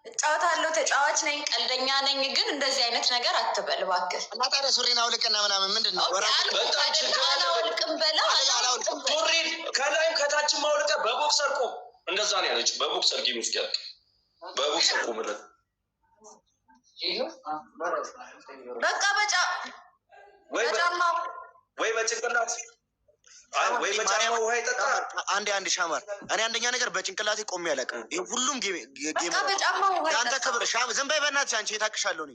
እጫወታለሁ፣ ተጫዋች ነኝ፣ ቀልደኛ ነኝ። ግን እንደዚህ አይነት ነገር አትበል እባክህ። እና ታዲያ ሱሪን አውልቅና ምናምን ምንድን ነው? አላውልቅም በለው። ሱሪን ከላይም ከታችም ማውልቀ በቦክሰር ቁም። እንደዛ ነው ያለችው። በቦክሰር ጌም ውስጥ ያልቅ በቦክሰር ቁምለት በቃ በጫማው ወይ በጭንቅላት ወይ በጫማው ውሃ ይጠጣል። አንድ ሻማር እኔ አንደኛ ነገር በጭንቅላቴ ቆሜ ያለቅም። ይሄ ሁሉም ጌም ለአንተ ክብር ዝም በይ በእናትሽ። አንቺ የታቅሻለሁ እኔ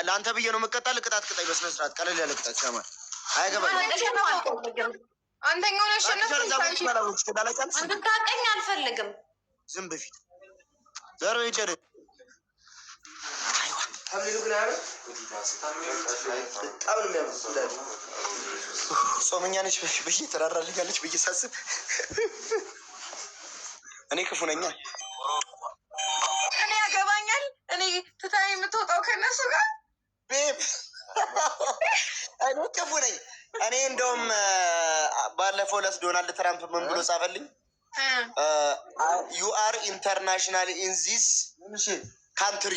ለአንተ ብዬ ነው የምቀጣል። ቅጣት ቅጣይ በስነ ስርዓት ቀለል ያለ ቅጣት። ሻማር አያገባኝም። አንደኛው እንድታቀኝ አልፈልግም። ዝም በፊት ዘሮ ይጨር ጾመኛ ነች ብዬ ተራራልኛለች ብዬ ሳስብ እኔ ክፉ ነኛ። እኔ ያገባኛል። እኔ ትታ የምትወጣው ከነሱ ጋር እኔ ክፉ ነኝ። እኔ እንደውም ባለፈው ዕለት ዶናልድ ትራምፕ ምን ብሎ ጻፈልኝ? ዩ አር ኢንተርናሽናል ኢን ዚስ ካንትሪ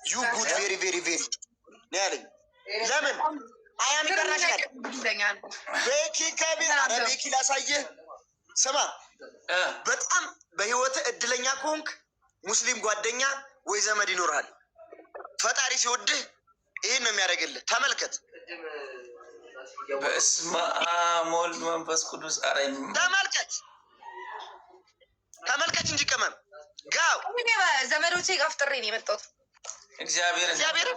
ዩ ጉድ ቬሪ ቬሪ ቬሪ ነው ያለኝ። ለምን አያም ኢንተርናሽናል ቤኪ ከቢር አረ ቤኪ ላሳየህ። ስማ በጣም በህይወት እድለኛ ከሆንክ ሙስሊም ጓደኛ ወይ ዘመድ ይኖርሃል። ፈጣሪ ሲወድህ ይህን ነው የሚያደርግልህ። ተመልከት። በስመ አብ ወወልድ መንፈስ ቅዱስ። አረኝ ተመልከት እንጂ ቅመም ጋው ዘመዶቼ ጋር ፍጥሬ ነው የመጣሁት። እግዚአብሔር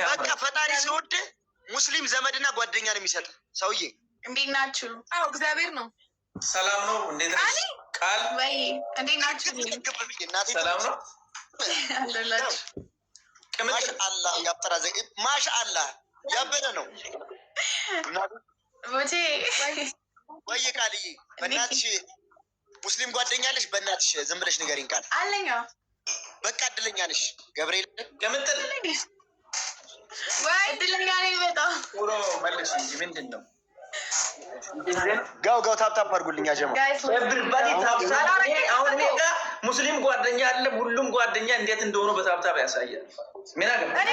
በቃ ፈጣሪ ሲወድህ ሙስሊም ዘመድና ጓደኛ ነው የሚሰጥ። ሰውዬ እንዴት ናችሁ? አዎ እግዚአብሔር ነው። ሰላም ነው። እንዴት ነሽ? ቃል ወይ እንዴት ናችሁ? ሰላም ነው አለላችሁ። ማሻአላህ ያብጠራ ዘ ማሻአላህ ያበደ ነው። ቦቴ ወይ ቃልዬ በእናትሽ ሙስሊም ጓደኛ አለሽ? በእናትሽ ዝም ብለሽ ንገሪኝ። ቃል አለኛ በቃ እድለኛ ነሽ። ገብርኤል ከምትል ወይ እድለኛ ነኝ በጣም። ኡሮ መልሽ እንጂ ምንድን ነው? ጋው ታፕታፕ አድርጉልኛ ጀማ ኤቭሪባዲ ታፕታፕ። አሁን እኔ ጋር ሙስሊም ጓደኛ አለ። ሁሉም ጓደኛ እንዴት እንደሆነ በታፕታፕ ያሳያል። ምን አገባ እኔ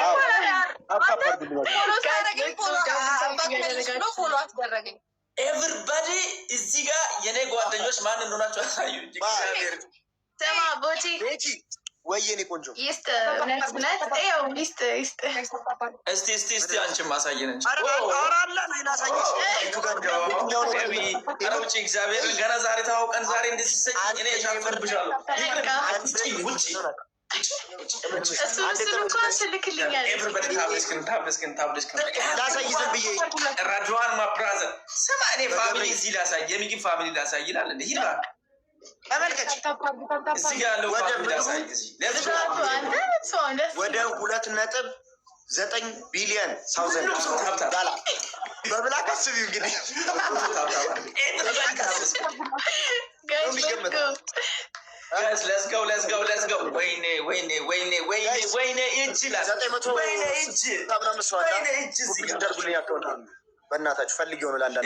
ፎሎ አስደረገኝ። ኤቭሪባዲ እዚህ ጋር የኔ ጓደኞች ማን እንደሆናቸው ያሳዩ። ስማ ቦቲ ወይ የኔ ቆንጆ እስቲ አንቺን ማሳየን እንጂ ውጭ እግዚአብሔር ገና ዛሬ ታውቀን ዛሬ እንደዚህ ሲሰኝ እኔ ሻፈርብሻለሁ። ውጭ ራድዋን ማብራዘር ስማ፣ እኔ ፋሚሊ እዚህ ላሳይ፣ የሚግብ ፋሚሊ ላሳይ ይላል። እንደ ሂድ ተመልከች፣ እዚህ ያለው ፋሚሊ ላሳይ። ወደ 2.9 ቢሊዮን ሳውዘንድ ዳላር በብላክ አስቢ እንግዲህ let's go ወይኔ በእናታችሁ ፈልግ ሆነ ላንዳ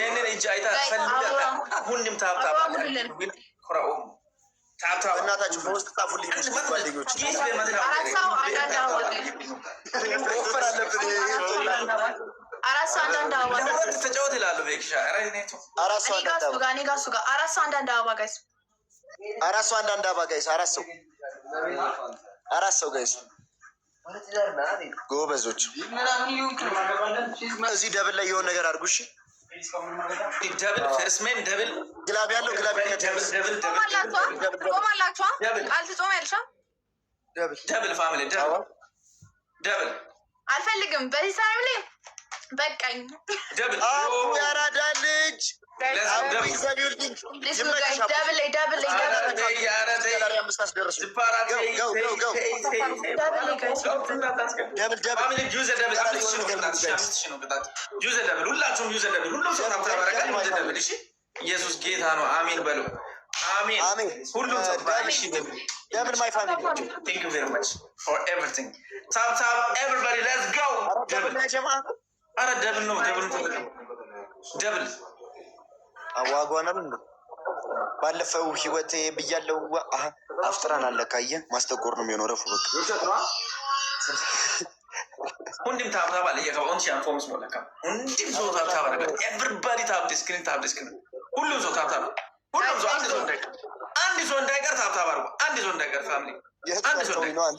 ሁሉም ታብታብ በእናታችሁ በውስጥ ጣፉልኝ ጓደኞች። ተጫወት ይላሉ። አራት ሰው አንዳንድ አበባ ጋይስ፣ አራት ሰው ጋይስ፣ ጎበዞች። እዚህ ደብል ላይ የሆነ ነገር አድርጉ። እሺ ደብል ፈርስሜን ደብል ግላብ ያለው ግላብ ደብል ፋሚሊ ደብል አልፈልግም። በዚህ ሳይም ላይ በቃኝ። ደብል ያራዳ ልጅ ኢየሱስ ጌታ ነው። አሜን በሉ። አሜን። ሁሉም ደብል ማይ ፋሚሊ ቴንክ ዩ ቬሪ ማች ፎር ኤቭሪቲንግ። ታፕ ታፕ ኤቨሪባዲ ሌትስ ጎ። ደብል አረ ደብል ነው። ደብል አዋጓናል እንዴ ባለፈው ህይወቴ ብያለው። አፍጥራን አለካየ ማስጠቆር ነው የሚሆነው። ረፉ በቃ ሁንዲም ታብታብ አለ የከባውን ሲያንፎምስ ሞለካ ሁንዲም ሰው ታብታብ አለ። ኤቭሪባዲ ታብ ዲስክሪን ሁሉም ሰው ታብታብ ሁሉም ሰው አንድ ሰው እንዳይቀር ታብታብ አድርጎ አንድ ሰው እንዳይቀር ፋሚሊ አንድ ሰው እንዳይቀር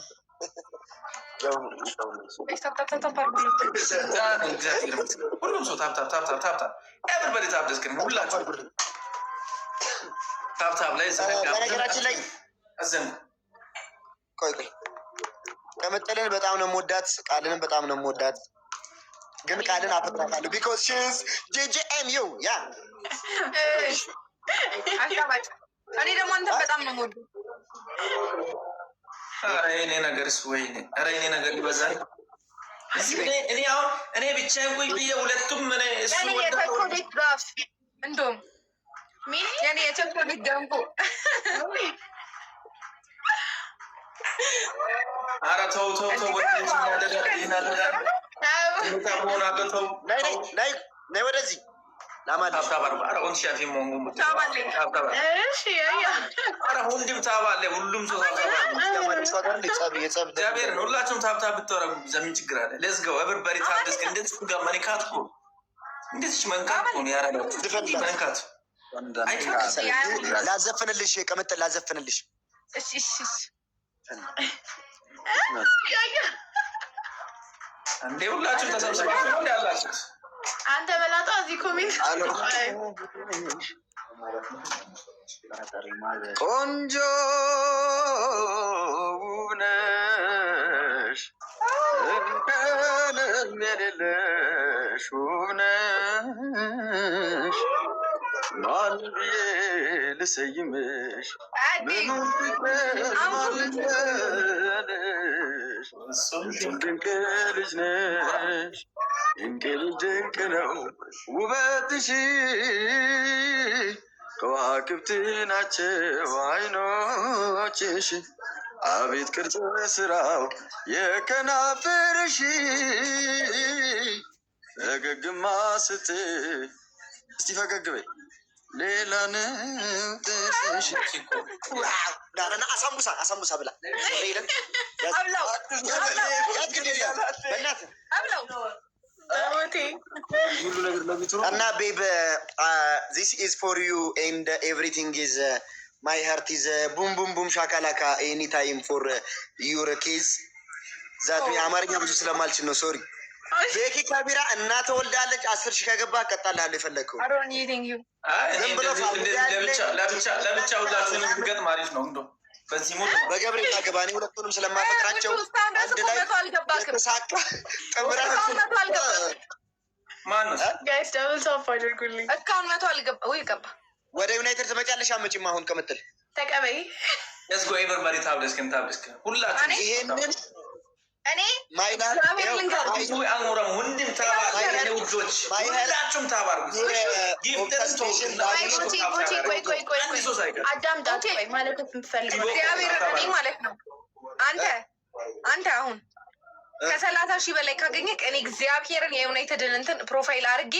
ሁሉም ሰው ታብታብ ኤቭሪባዲ ታብ ዲስክሪን ሁላችሁ ታብታብ ላይ በነገራችን ላይ አዘን ቆይ ከመጠለን በጣም ነው የምወዳት፣ ቃልንም በጣም ነው የምወዳት። ግን ቃልን አፈቅራታለሁ ቢኮዝ ሺ ኢዝ ጂጂኤምዩ ያ አሻባጭ። እኔ ደግሞ አንተን በጣም ነው የምወደው። ኧረ የእኔ ነገርስ ወይኔ! ኧረ የእኔ ነገር ይበዛል። እኔ አሁን እኔ ብቻዬን ቆይ ብዬ ሁለቱም እሱ የቸኮሌት ዛፍ እንደውም የኔ የቸኮሌት ገንቦ ኧረ ተው ነይ ወደዚህ ሁሉም ሰው ሁላችሁም ታብታ ብትወረ ዘምን ችግር አለ። ለዝገው ኤቨሪባዲ ታብደስ እንደዚህ ጋር መንካት እኮ እንደዚህ መንካት እኮ ያረጋችሁ መንካት ላዘፍንልሽ ቀመጠል ላዘፍንልሽ እሺ እንዴ ሁላችሁም ተሰብስባችሁ እንዴ ያላችሁት አንተ በላጣ እዚህ ኮሜንት ቆንጆ ውብ ነሽ እንከንም የሌለሽ ውብ ነሽ ማን ብዬ ልሰይምሽ ድንቅ ልጅ ነሽ ድንቅ ልጅ ድንቅ ነው ውበትሽ ከዋክብት ናቸው አይኖችሽ አቤት ቅርጽ ስራው የከናፍርሽ ፈገግማ ስትይ እስቲ ፈገግ በይ ሌላ ንጥሽ አሳሙሳ ብላ እና ቤብ ዚስ ኢዝ ፎር ዩ ኤንድ ኤቭሪቲንግ ኢዝ ማይ ሀርት ኢዝ ቡም ቡም ቡም ሻካላካ ኤኒ ታይም ፎር ዩር ኬዝ ዛት አማርኛ ብዙ ስለማልችል ነው ሶሪ። ቤኪ ካቢራ እናተ ወልዳለች 10 ሺህ ከገባ እቀጣልሃለሁ የፈለግከው ለብቻ ሁላችሁንም ብገጥም አሪፍ ነው። እንደው በዚህ ሙሉ በገብሬ ታገባ እኔ ሁለቱንም ስለማፈቅራቸው አንድ ላይ ተሳካ ጥምረት ማነው ጋይስ ደብል ቶፕ አድርጉልኝ። እስካሁን 100 አልገባ ወይ ገባ። ወደ ዩናይትድ ትመጫለሽ አመጪም አሁን ከምትል ተቀበይ let's go everybody ታብደስከን ሁላችሁ ይሄንን እኔ ማይናር አንጎራም ወንድም ታባለ ለውጆች ሁላችሁም ታባርጉ አዳምጣት ማለት የምትፈልገው እግዚአብሔር እኔ ማለት ነው። አንተ አሁን ከ30 ሺህ በላይ ካገኘህ እኔ እግዚአብሔርን የዩናይትድን እንትን ፕሮፋይል አድርጌ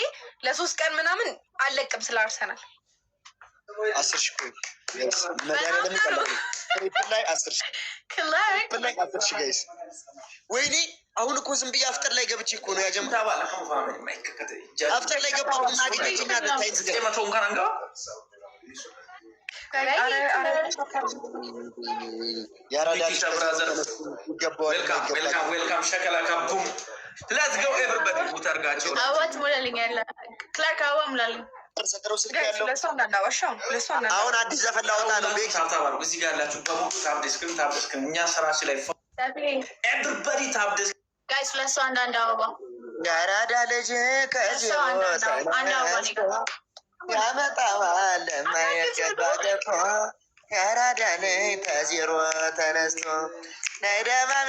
ለ3 ቀን ምናምን አለቅም ስለ አርሰናል 10 ሺህ ትሪፕል ላይ 10 ሺህ ጋይስ ወይኔ አሁን እኮ ዝም ብዬ አፍጠር ላይ ገብቼ እኮ ነው ያጀምታ ባለ አፍጠር ላይ ገብቼ እናገኘችኛ ታይት መቶ እንኳን አንገባ ዌልካም ሸከላካ ቡም ሌትስ ጎ ኤቨሪባዲ ውታርጋቸው አዋት ሞላልኝ ያለ ክላርክ አዋ ሞላልኝ ተሰጥረው ስልክ ያለው አሁን አዲስ ዘፈን ላወጣ ነው። ቤክ ታብታባሩ እዚህ ጋር ያላችሁ በሙሉ ታብደስክን እኛ ስራችን ላይ ኤቨሪባዲ ታብደስ ጋይስ ለሱ አንዳንድ አበባ ያራዳ ልጅ ከዚህ ያመጣዋል የማይገባ ገብቶ ያራዳ ነይ ከዜሮ ተነስቶ ነይደማም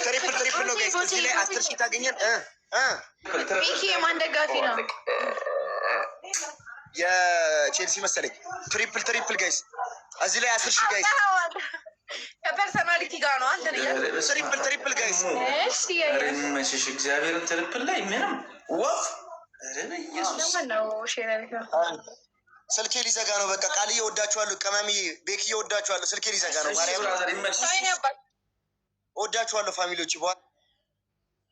ትሪፕል ነው ጋይስ። እዚህ ላይ 10 ሺህ ታገኘን። ሚኪ የማን ደጋፊ ነው? የቼልሲ መሰለኝ። ትሪፕል ጋይስ እዚህ ላይ 10 ሺህ ጋይስ ፐርሰናሊቲ ጋር ነው አንተ ነህ ትሪፕል ጋይስ መሽሽ እግዚአብሔርን ትሪፕል ላይ ምንም ወፍ ስልኬ ሊዘጋ ነው። በቃ ቃል እየወዳችኋለሁ። ቀማሚ ቤክ እየወዳችኋለሁ። ስልኬ ሊዘጋ ነው። ማርያም ወዳችኋለሁ ፋሚሊዎች በኋላ